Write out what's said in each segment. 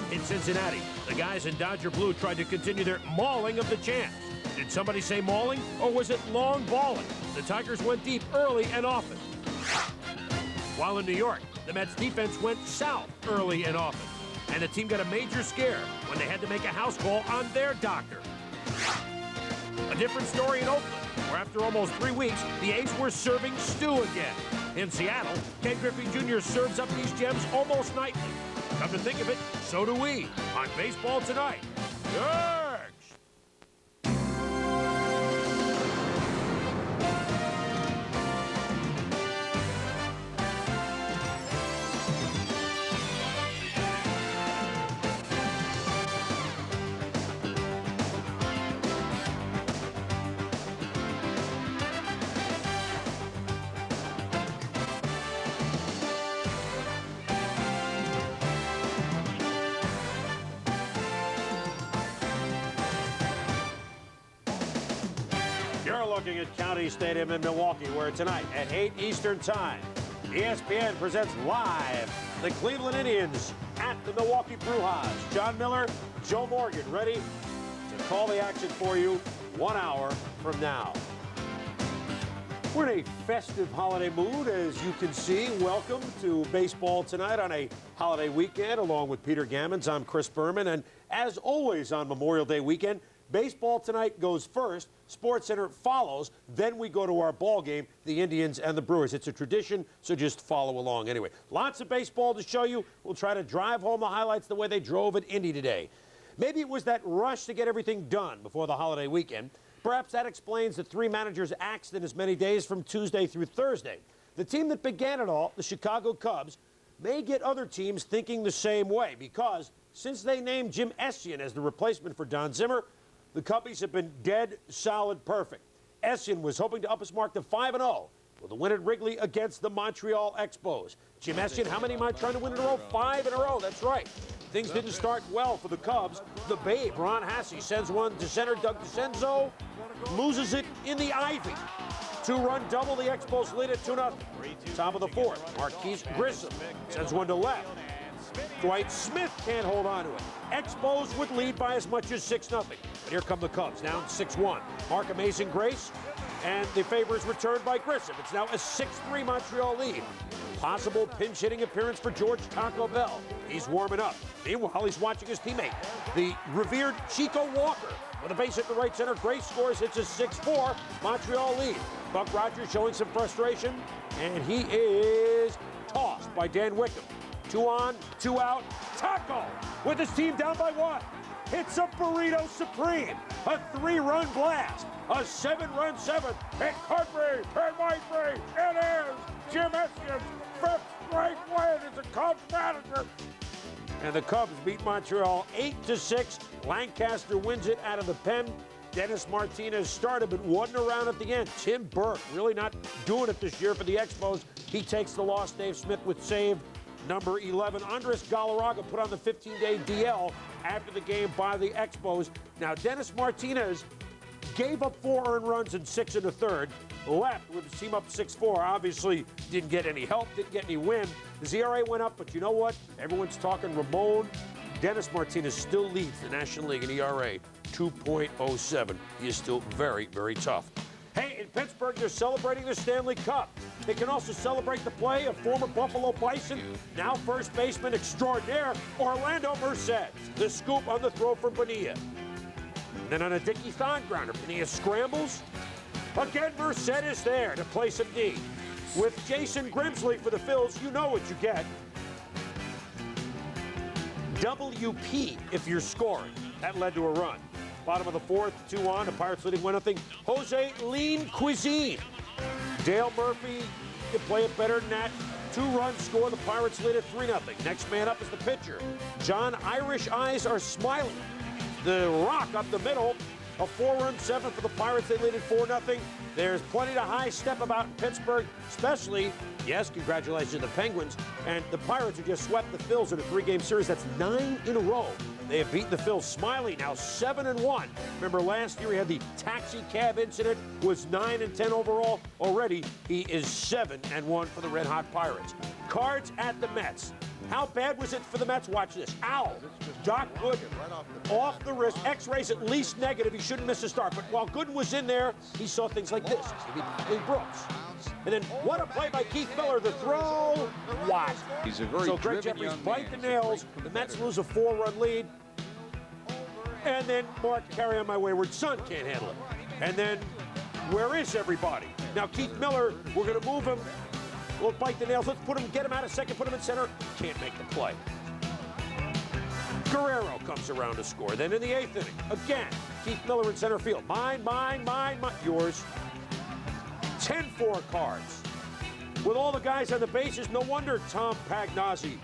In Cincinnati, the guys in Dodger blue tried to continue their mauling of the champs. Did somebody say mauling, or was it long balling? The Tigers went deep early and often. While in New York, the Mets defense went south early and often. And the team got a major scare when they had to make a house call on their doctor. A different story in Oakland, where after almost 3 weeks, the A's were serving stew again. In Seattle, Ken Griffey Jr. serves up these gems almost nightly. Come to think of it, so do we on Baseball Tonight. Yerks! You're looking at County Stadium in Milwaukee, where tonight at 8 Eastern Time, ESPN presents live the Cleveland Indians at the Milwaukee Brewers. John Miller, Joe Morgan, ready to call the action for you 1 hour from now. We're in a festive holiday mood, as you can see. Welcome to Baseball Tonight on a holiday weekend, along with Peter Gammons. I'm Chris Berman, and as always on Memorial Day weekend, Baseball Tonight goes first, SportsCenter follows, then we go to our ball game, the Indians and the Brewers. It's a tradition, so just follow along anyway. Lots of baseball to show you. We'll try to drive home the highlights the way they drove at Indy today. Maybe it was that rush to get everything done before the holiday weekend. Perhaps that explains the 3 managers axed in as many days from Tuesday through Thursday. The team that began it all, the Chicago Cubs, may get other teams thinking the same way, because since they named Jim Espn as the replacement for Don Zimmer, the Cubbies have been dead, solid, perfect. Espn was hoping to up his mark to 5-0 with a win at Wrigley against the Montreal Expos. Jim Espn, how many am I trying to win in a row? 5 in a row, that's right. Things didn't start well for the Cubs. The Babe, Ron Hassey, sends one to center. Doug DeCenzo loses it in the ivy. 2-run double, the Expos lead at 2-0. Top of the 4th, Marquise Grissom sends one to left. Dwight Smith can't hold on to it. Expos would lead by as much as 6-0. But here come the Cubs, down 6-1. Mark Amazing Grace, and the favor is returned by Grissom. It's now a 6-3 Montreal lead. Possible pinch-hitting appearance for George Taco Bell. He's warming up. Meanwhile, he's watching his teammate, the revered Chico Walker. With a base hit to right center, Grace scores. It's a 6-4 Montreal lead. Buck Rogers showing some frustration, and he is tossed by Dan Wickham. 2 on, 2 out. Taco, with his team down by 1, hits a burrito supreme. A 3-run blast. A 7-run 7th. And Kirby Puckett. It is Jim Espn's 5th straight win as a Cubs manager. And the Cubs beat Montreal 8-6. Lancaster wins it out of the pen. Dennis Martinez started, but wasn't around at the end. Tim Burke really not doing it this year for the Expos. He takes the loss. Dave Smith with save number 11. Andres Galarraga put on the 15-day DL after the game by the Expos. Now, Dennis Martinez gave up 4 earned runs and 6 in the 3rd. Left with his team up 6-4. Obviously, didn't get any help, didn't get any win. His ERA went up, but you know what? Everyone's talking Ramon. Dennis Martinez still leads the National League in ERA, 2.07. He is still very, very tough. Hey, in Pittsburgh, they're celebrating the Stanley Cup. They can also celebrate the play of former Buffalo Bison, now first baseman extraordinaire, Orlando Merced. The scoop on the throw from Bonilla. And then on a Dickie Thon grounder, Bonilla scrambles. Again, Merced is there to play some D. With Jason Grimsley for the Phils, you know what you get. WP if you're scoring. That led to a run. Bottom of the 4th, 2 on. The Pirates leading 1-0. Jose Lean Cuisine. Dale Murphy can play it better than that. 2-run score. The Pirates lead at 3-0. Next man up is the pitcher. John Irish Eyes are smiling. The Rock up the middle. A 4-run 7th for the Pirates. They lead at 4-0. There's plenty to high step about in Pittsburgh, especially, yes, congratulations to the Penguins, and the Pirates who just swept the Phils in a 3-game series. That's 9 in a row. They have beaten the Phils. Smiley now 7-1. Remember last year he had the taxi cab incident, was 9-10 overall. Already he is 7-1 for the Red Hot Pirates. Cards at the Mets. How bad was it for the Mets? Watch this. Ow! Doc Gooden off the wrist. X-rays at least negative. He shouldn't miss a start. But while Gooden was in there, he saw things like this. Lee Brooks. And then what a play by Keith Miller. The throw. Watch. He's a very so Greg Jeffries bite the nails. The Mets lose a 4-run lead. And then Mark Carray on my wayward son can't handle it. And then where is everybody? Now Keith Miller, we're going to move him. We'll bite the nails. Let's get him out of second, put him in center. Can't make the play. Guerrero comes around to score. Then in the 8th inning, again, Keith Miller in center field. Mine, yours. 10-4 Cards. With all the guys on the bases, no wonder Tom Pagnozzi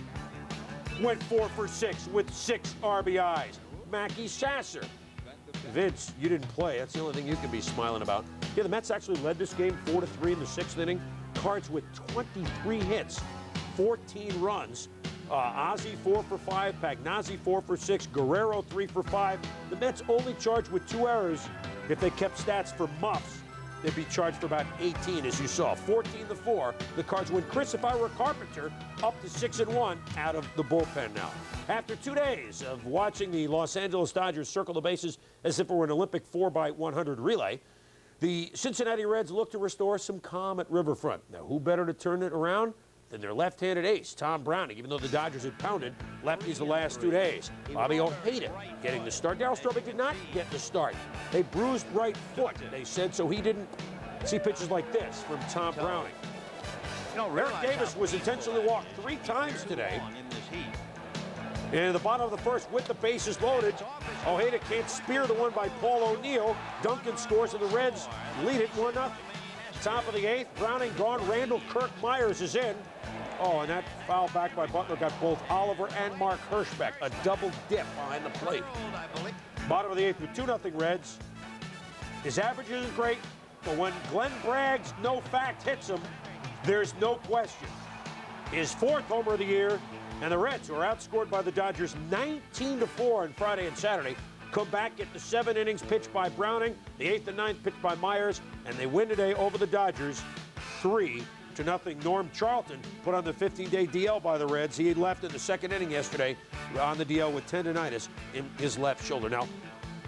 went 4 for 6 with 6 RBIs. Mackie Sasser. Vince, you didn't play. That's the only thing you can be smiling about. Yeah, the Mets actually led this game 4-3 in the 6th inning. Cards with 23 hits, 14 runs. Ozzie 4 for 5, Pagnozzi 4 for 6, Guerrero 3 for 5. The Mets only charged with 2 errors. If they kept stats for muffs, they'd be charged for about 18, as you saw. 14-4. The Cards win. Chris, if I were Carpenter, up to 6-1 out of the bullpen now. After 2 days of watching the Los Angeles Dodgers circle the bases as if it were an Olympic 4x100 relay, the Cincinnati Reds look to restore some calm at Riverfront. Now, who better to turn it around than their left-handed ace, Tom Browning, even though the Dodgers had pounded lefties the last 2 days. Bobby Ojeda getting the start. Darryl Strawberry did not get the start. A bruised right foot, they said, so he didn't see pitches like this from Tom Browning. Eric Davis was intentionally walked 3 times today. In the bottom of the first, with the bases loaded, Ojeda can't spear the one by Paul O'Neill. Duncan scores, and the Reds lead it 1-0. Top of the 8th, Browning gone. Randall Kirk Myers is in. Oh, and that foul back by Butler got both Oliver and Mark Hirschbeck. A double dip behind the plate. Bottom of the 8th with 2-0 Reds. His average isn't great, but when Glenn Bragg's no fact hits him, there's no question. His 4th homer of the year. And the Reds, who are outscored by the Dodgers 19-4 on Friday and Saturday, come back, get the 7 innings pitched by Browning, the 8th and 9th pitched by Myers, and they win today over the Dodgers 3-0. Norm Charlton put on the 15-day DL by the Reds. He had left in the 2nd inning yesterday on the DL with tendonitis in his left shoulder. Now,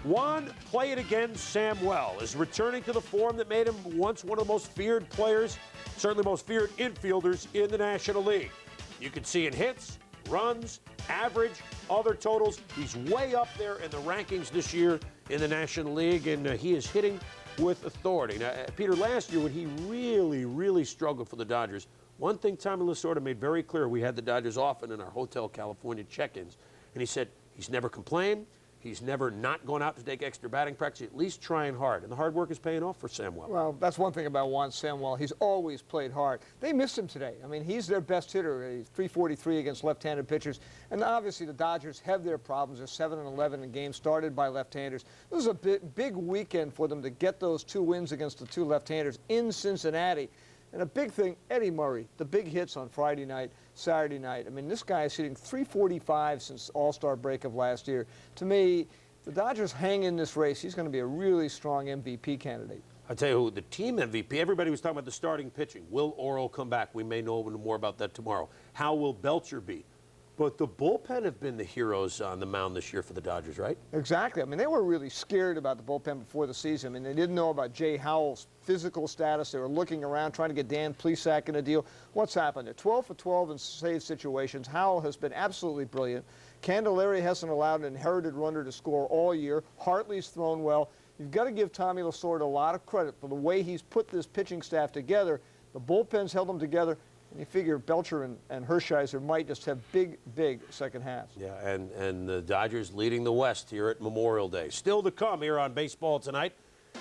Juan Play It Again Samuel is returning to the form that made him once one of the most feared players, certainly most feared infielders in the National League. You can see in hits, runs, average, other totals. He's way up there in the rankings this year in the National League, and he is hitting with authority. Now, Peter, last year when he really struggled for the Dodgers, one thing Tommy Lasorda made very clear, we had the Dodgers often in our Hotel California check-ins, and he said he's never complained. He's never not gone out to take extra batting practice, at least trying hard. And the hard work is paying off for Samuel. Well, that's one thing about Juan Samuel. He's always played hard. They missed him today. I mean, he's their best hitter. He's .343 against left-handed pitchers. And obviously the Dodgers have their problems. They're 7-11 in games started by left-handers. This is a big weekend for them to get those 2 wins against the 2 left-handers in Cincinnati. And a big thing, Eddie Murray, the big hits on Friday night, Saturday night. I mean, this guy is hitting .345 since All-Star break of last year. To me, the Dodgers hang in this race. He's going to be a really strong MVP candidate. I'll tell you who, the team MVP, everybody was talking about the starting pitching. Will Orioles come back? We may know more about that tomorrow. How will Belcher be? But the bullpen have been the heroes on the mound this year for the Dodgers, right? Exactly. I mean, they were really scared about the bullpen before the season. I mean, they didn't know about Jay Howell's physical status. They were looking around, trying to get Dan Plesac in a deal. What's happened? They're 12 for 12 in save situations. Howell has been absolutely brilliant. Candelaria hasn't allowed an inherited runner to score all year. Hartley's thrown well. You've got to give Tommy Lasorda a lot of credit for the way he's put this pitching staff together. The bullpen's held them together. And you figure Belcher and Hershiser might just have big second halves. Yeah, and the Dodgers leading the West here at Memorial Day. Still to come here on Baseball Tonight.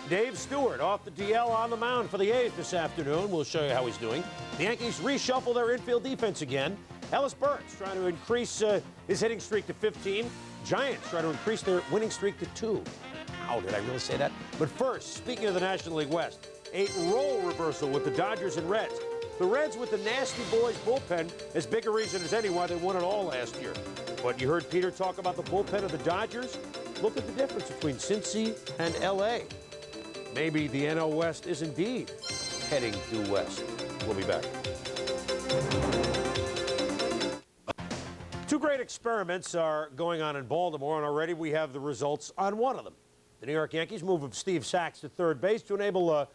Dave Stewart off the DL on the mound for the A's this afternoon. We'll show you how he's doing. The Yankees reshuffle their infield defense again. Ellis Burks trying to increase his hitting streak to 15. Giants try to increase their winning streak to 2. How did I really say that? But first, speaking of the National League West, a role reversal with the Dodgers and Reds. The Reds with the Nasty Boys bullpen as big a reason as any why they won it all last year. But you heard Peter talk about the bullpen of the Dodgers. Look at the difference between Cincy and L.A. Maybe the NL West is indeed heading due west. We'll be back. great experiments are going on in Baltimore, and already we have the results on one of them. The New York Yankees move of Steve Sax to third base to enable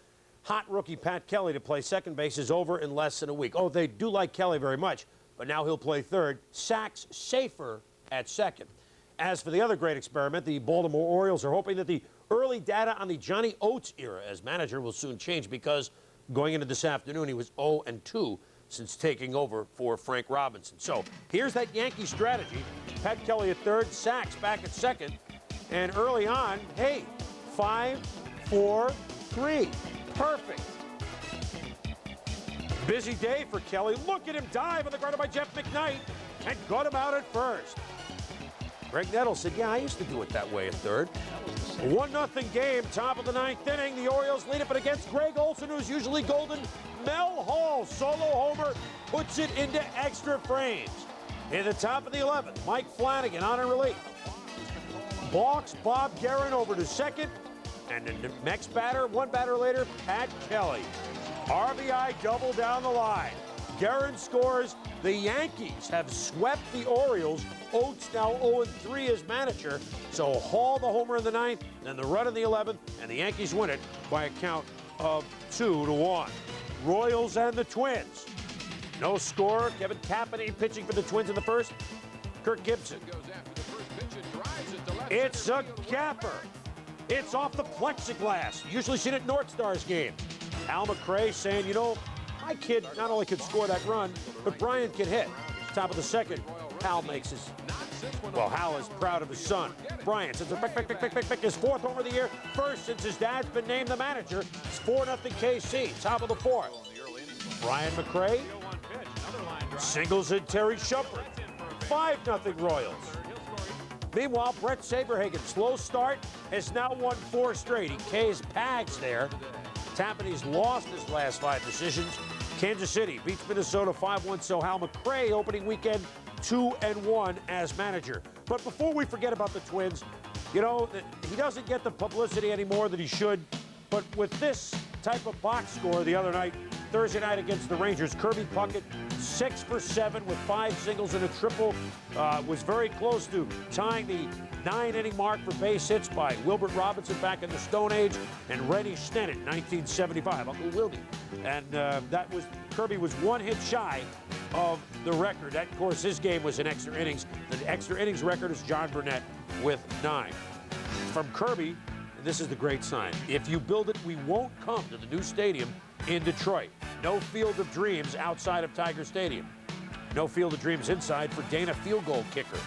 hot rookie Pat Kelly to play second base is over in less than a week. Oh, they do like Kelly very much, but now he'll play third. Sax safer at second. As for the other great experiment, the Baltimore Orioles are hoping that the early data on the Johnny Oates era as manager will soon change, because going into this afternoon, he was 0-2 since taking over for Frank Robinson. So here's that Yankee strategy. Pat Kelly at third, Sax back at second, and early on, hey, 5-4-3. Perfect. Busy day for Kelly. Look at him dive on the ground by Jeff McKnight and got him out at first. Greg Nettles said, yeah, I used to do it that way at third. 1-0 game, top of the ninth inning. The Orioles lead it, but against Greg Olson, who's usually golden, Mel Hall, solo homer, puts it into extra frames. In the top of the 11th, Mike Flanagan on a relief. Balks Bob Guerin over to second. And the next batter, one batter later, Pat Kelly. RBI double down the line. Guerin scores. The Yankees have swept the Orioles. Oates now 0-3 as manager. So Hall the homer in the ninth, then the run in the 11th, and the Yankees win it by a count of 2-1. Royals and the Twins. No score. Kevin Kaepernick pitching for the Twins in the first. Kirk Gibson. It's a gapper. It's off the plexiglass. Usually seen it at North Stars games. Al McRae saying, you know, my kid not only could score that run, but Brian can hit. Top of the second, Hal makes his. Well, Hal is proud of his son. Brian says his fourth homer of the year, first since his dad's been named the manager. It's 4-0 KC. Top of the fourth. Brian McRae singles in Terry Shumpert. 5-0 Royals. Meanwhile, Brett Saberhagen, slow start, has now won 4 straight. He K's Pags there. Tappanee's lost his last 5 decisions. Kansas City beats Minnesota 5-1. So Hal McRae opening weekend 2-1 as manager. But before we forget about the Twins, you know, he doesn't get the publicity anymore that he should. But with this type of box score the other night, Thursday night against the Rangers, Kirby Puckett 6 for 7 with 5 singles and a triple. Was very close to tying the 9-inning mark for base hits by Wilbert Robinson back in the Stone Age and Rennie Stennett in 1975, Uncle Wilby. And Kirby was 1 hit shy of the record. That, of course, his game was in extra innings. The extra innings record is John Burnett with 9. From Kirby, this is the great sign. If you build it, we won't come to the new stadium in Detroit. No Field of Dreams outside of Tiger Stadium. No Field of Dreams inside for Dana field goal kicker.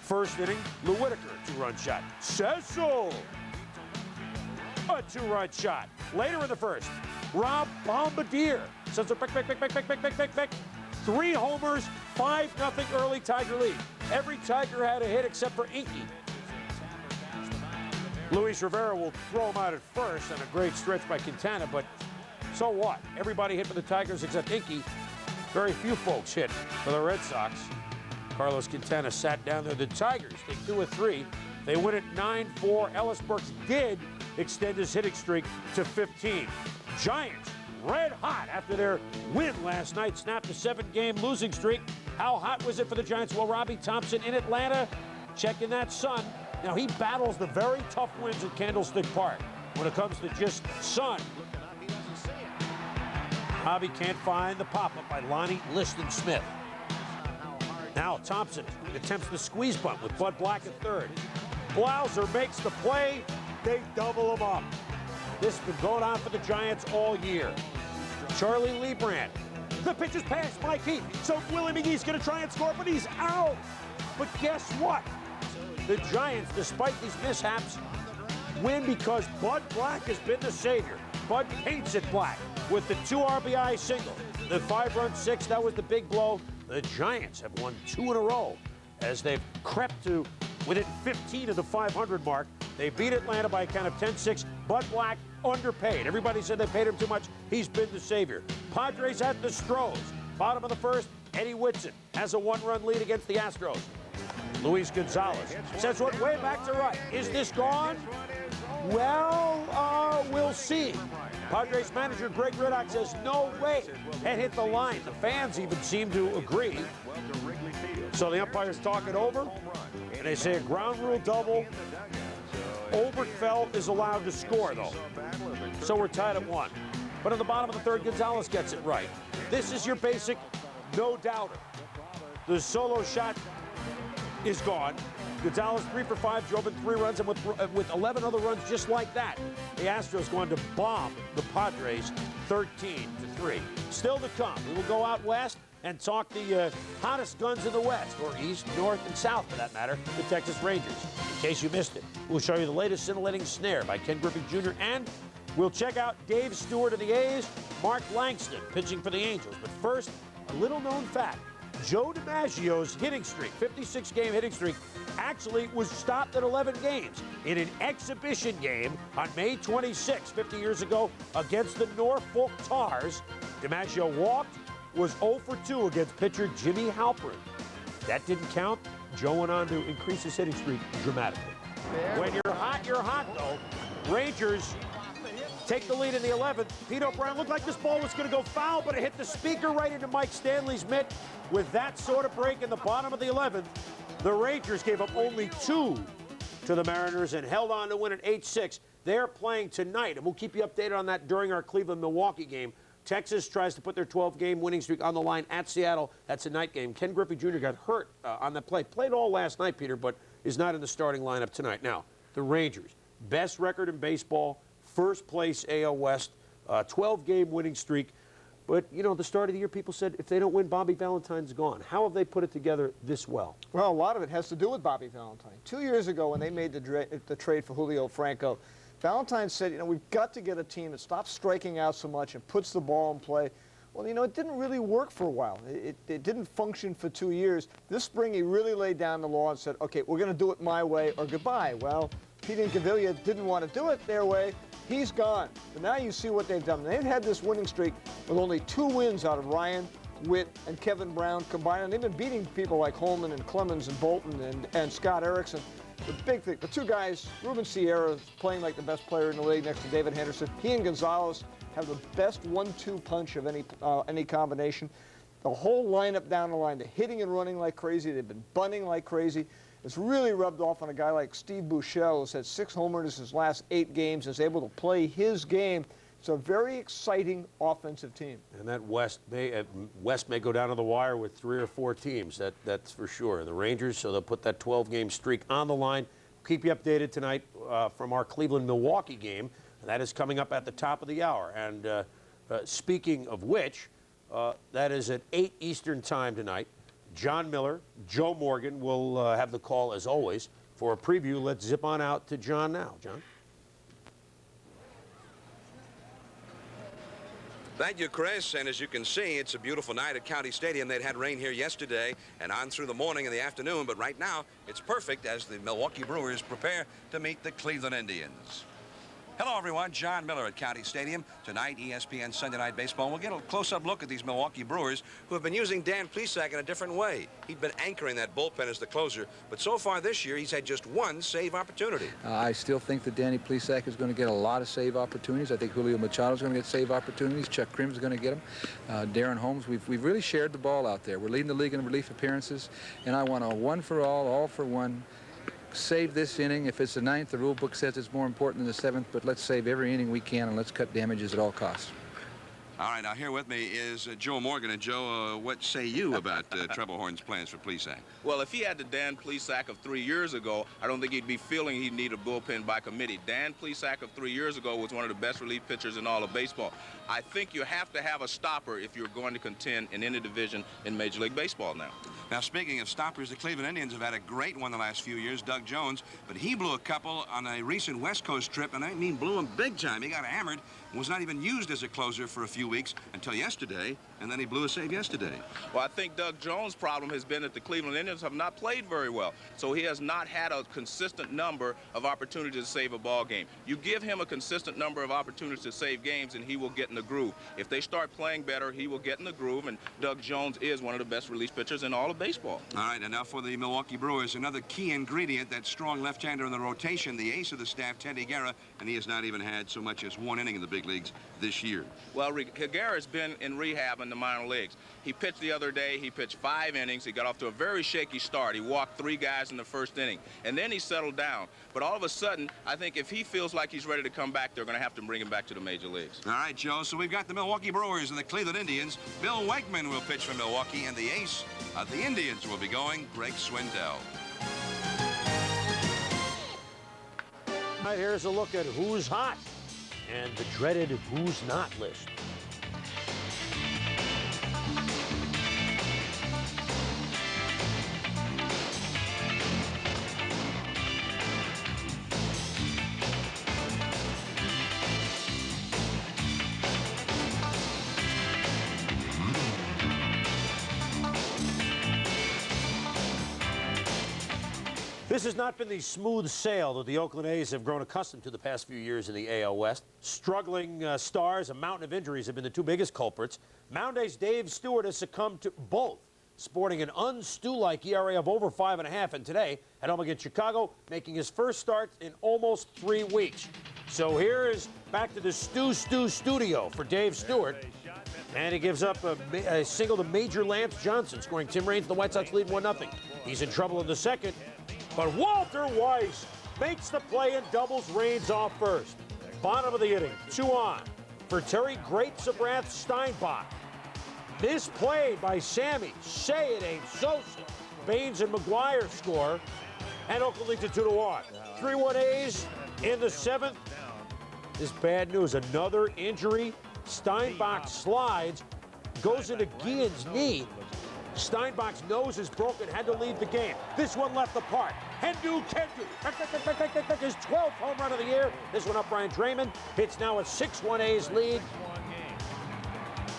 First inning, Lou Whitaker, 2-run shot. Cecil, a 2-run shot. Later in the first, Rob Bombardier sends a pick. 3 homers, 5-0 early Tiger lead. Every Tiger had a hit except for Inky. Luis Rivera will throw him out at first on a great stretch by Quintana, but so what? Everybody hit for the Tigers except Inky. Very few folks hit for the Red Sox. Carlos Quintana sat down there. The Tigers take 2 of 3. They win it 9-4. Ellis Burks did extend his hitting streak to 15. Giants red hot after their win last night, snapped a 7-game losing streak. How hot was it for the Giants? Well, Robbie Thompson in Atlanta, checking that sun. Now, he battles the very tough winds at Candlestick Park when it comes to just sun. Robbie can't find the pop-up by Lonnie Liston-Smith. Now Thompson attempts the squeeze bunt with Bud Black at third. Blauser makes the play. They double him up. This has been going on for the Giants all year. Charlie Leibrandt. The pitch is past Mike Heath. So Willie McGee's going to try and score, but he's out. But guess what? The Giants, despite these mishaps, win because Bud Black has been the savior. Bud paints it black with the 2 RBI single. The 5-run 6, that was the big blow. The Giants have won 2 in a row as they've crept to within 15 of the 500 mark. They beat Atlanta by a count of 10-6. Bud Black underpaid. Everybody said they paid him too much. He's been the savior. Padres at the Astros. Bottom of the first, Eddie Whitson has a 1-run lead against the Astros. Luis Gonzalez says what way back to right. Is this gone? Well, we'll see. Padres manager Greg Riddock says no way. That hit the line. The fans even seem to agree. So the umpires talk it over, and they say a ground rule double. Oberkfell is allowed to score, though. So we're tied at 1. But in the bottom of the third, Gonzalez gets it right. This is your basic no-doubter. The solo shot is gone. Gonzalez 3 for 5, drove in 3 runs, and with 11 other runs just like that, the Astros going to bomb the Padres 13-3. Still to come, we will go out west and talk the hottest guns in the West, or East, North, and South, for that matter, the Texas Rangers. In case you missed it, we'll show you the latest scintillating snare by Ken Griffey Jr., and we'll check out Dave Stewart of the A's, Mark Langston pitching for the Angels. But first, a little-known fact. Joe Dimaggio's hitting streak, 56-game hitting streak, actually was stopped at 11 games in an exhibition game on May 26, 50 years ago, against the Norfolk Tars. Dimaggio walked, was 0 for 2 against pitcher Jimmy Halpern. That didn't count. Joe went on to increase his hitting streak dramatically. When you're hot, though. Rangers take the lead in the 11th. Pete O'Brien looked like this ball was going to go foul, but it hit the speaker right into Mike Stanley's mitt. With that sort of break in the bottom of the 11th, the Rangers gave up only 2 to the Mariners and held on to win at 8-6. They're playing tonight, and we'll keep you updated on that during our Cleveland-Milwaukee game. Texas tries to put their 12-game winning streak on the line at Seattle. That's a night game. Ken Griffey Jr. got hurt on that play. Played all last night, Peter, but is not in the starting lineup tonight. Now, the Rangers, best record in baseball, first place AL West, 12-game winning streak. But, you know, the start of the year, people said if they don't win, Bobby Valentine's gone. How have they put it together this well? Well, a lot of it has to do with Bobby Valentine. 2 years ago, when they made the trade for Julio Franco, Valentine said, you know, we've got to get a team that stops striking out so much and puts the ball in play. Well, you know, it didn't really work for a while. It didn't function for 2 years. This spring, he really laid down the law and said, okay, we're going to do it my way or goodbye. Well, Pete Incaviglia didn't want to do it their way. He's gone. But now you see what they've done. They've had this winning streak with only 2 wins out of Ryan, Witt, and Kevin Brown combined. And they've been beating people like Holman and Clemens and Bolton and Scott Erickson. The big thing, the 2 guys, Ruben Sierra is playing like the best player in the league next to David Henderson. He and Gonzalez have the best 1-2 punch of any combination. The whole lineup down the line, they're hitting and running like crazy. They've been bunting like crazy. It's really rubbed off on a guy like Steve Buechele, who's had 6 homers in his last 8 games, is able to play his game. It's a very exciting offensive team. And that West may go down to the wire with 3 or 4 teams, that's for sure. The Rangers, so they'll put that 12-game streak on the line. Keep you updated tonight from our Cleveland-Milwaukee game. That is coming up at the top of the hour. And speaking of which, that is at 8 Eastern time tonight. John Miller, Joe Morgan will have the call as always. For a preview, let's zip on out to John now. John? Thank you, Chris. And as you can see, it's a beautiful night at County Stadium. They'd had rain here yesterday and on through the morning and the afternoon. But right now, it's perfect as the Milwaukee Brewers prepare to meet the Cleveland Indians. Hello, everyone. John Miller at County Stadium. Tonight, ESPN Sunday Night Baseball. We'll get a close-up look at these Milwaukee Brewers who have been using Dan Plesac in a different way. He'd been anchoring that bullpen as the closer, but so far this year, he's had just 1 save opportunity. I still think that Danny Plesac is going to get a lot of save opportunities. I think Julio Machado is going to get save opportunities. Chuck Krim's going to get them. Darren Holmes, we've really shared the ball out there. We're leading the league in relief appearances, and I want a 1 for all for 1. Save this inning. If it's the 9th, the rule book says it's more important than the 7th, but let's save every inning we can and let's cut damages at all costs. All right, now here with me is Joe Morgan. And Joe, what say you about Treblehorn's plans for Plesac? Well, if he had the Dan Plesac of 3 years ago, I don't think he'd be feeling he'd need a bullpen by committee. Dan Plesac of 3 years ago was one of the best relief pitchers in all of baseball. I think you have to have a stopper if you're going to contend in any division in Major League Baseball now. Now, speaking of stoppers, the Cleveland Indians have had a great one the last few years, Doug Jones, but he blew a couple on a recent West Coast trip, and I mean blew them big time. He got hammered and was not even used as a closer for a few weeks until yesterday, and then he blew a save yesterday. Well, I think Doug Jones' problem has been that the Cleveland Indians have not played very well, so he has not had a consistent number of opportunities to save a ball game. You give him a consistent number of opportunities to save games, and he will get in the groove. If they start playing better, he will get in the groove, and Doug Jones is one of the best relief pitchers in all of baseball. All right, and now for the Milwaukee Brewers, another key ingredient, that strong left-hander in the rotation, the ace of the staff, Teddy Guerra, and he has not even had so much as 1 inning in the big leagues this year. Well, Higuera's been in rehab in the minor leagues. He pitched the other day. He pitched 5 innings. He got off to a very shaky start. He walked 3 guys in the first inning, and then he settled down. But all of a sudden, I think if he feels like he's ready to come back, they're going to have to bring him back to the major leagues. All right, Joe, so we've got the Milwaukee Brewers and the Cleveland Indians. Bill Wegman will pitch for Milwaukee, and the ace of the Indians will be going, Greg Swindell. All right, here's a look at who's hot and the dreaded who's not list. This has not been the smooth sail that the Oakland A's have grown accustomed to the past few years in the AL West. Struggling stars, a mountain of injuries have been the 2 biggest culprits. Mound Ace Dave Stewart has succumbed to both, sporting an un-Stu-like ERA of over 5.5, and today at home against Chicago, making his first start in almost 3 weeks. So here is back to the Stu studio for Dave Stewart. And he gives up a single to Major Lance Johnson, scoring Tim Raines. The White Sox lead 1-0. He's in trouble in the second. But Walter Weiss makes the play and doubles Raines off first. Bottom of the inning, 2 on for Terry Great Sabrath Steinbach. Misplayed by Sammy. Say it ain't Sosa. Baines and McGuire score. And Oakland leads it 2-1. 3-1 A's in the 7th. This bad news. Another injury. Steinbach slides, goes into Guillen's knee. Steinbach's nose is broken, had to leave the game. This one left the park. Kendu. His 12th home run of the year. This one up Brian Draymond. It's now a 6-1 A's lead.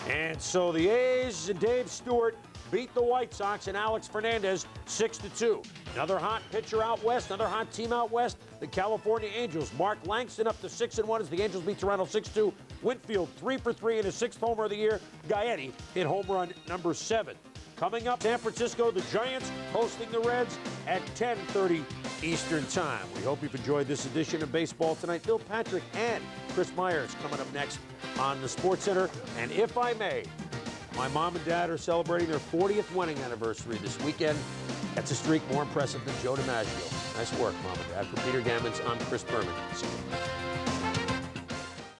And so the A's and Dave Stewart beat the White Sox and Alex Fernandez 6-2. Another hot pitcher out west, another hot team out west, the California Angels. Mark Langston up to 6-1 as the Angels beat Toronto 6-2. Winfield 3 for 3 in his 6th homer of the year. Gaetti hit home run number 7. Coming up, San Francisco, the Giants hosting the Reds at 10:30 Eastern Time. We hope you've enjoyed this edition of Baseball Tonight. Bill Patrick and Chris Myers coming up next on the Sports Center. And if I may, my mom and dad are celebrating their 40th wedding anniversary this weekend. That's a streak more impressive than Joe Dimaggio. Nice work, Mom and Dad. For Peter Gammons, I'm Chris Berman. See you.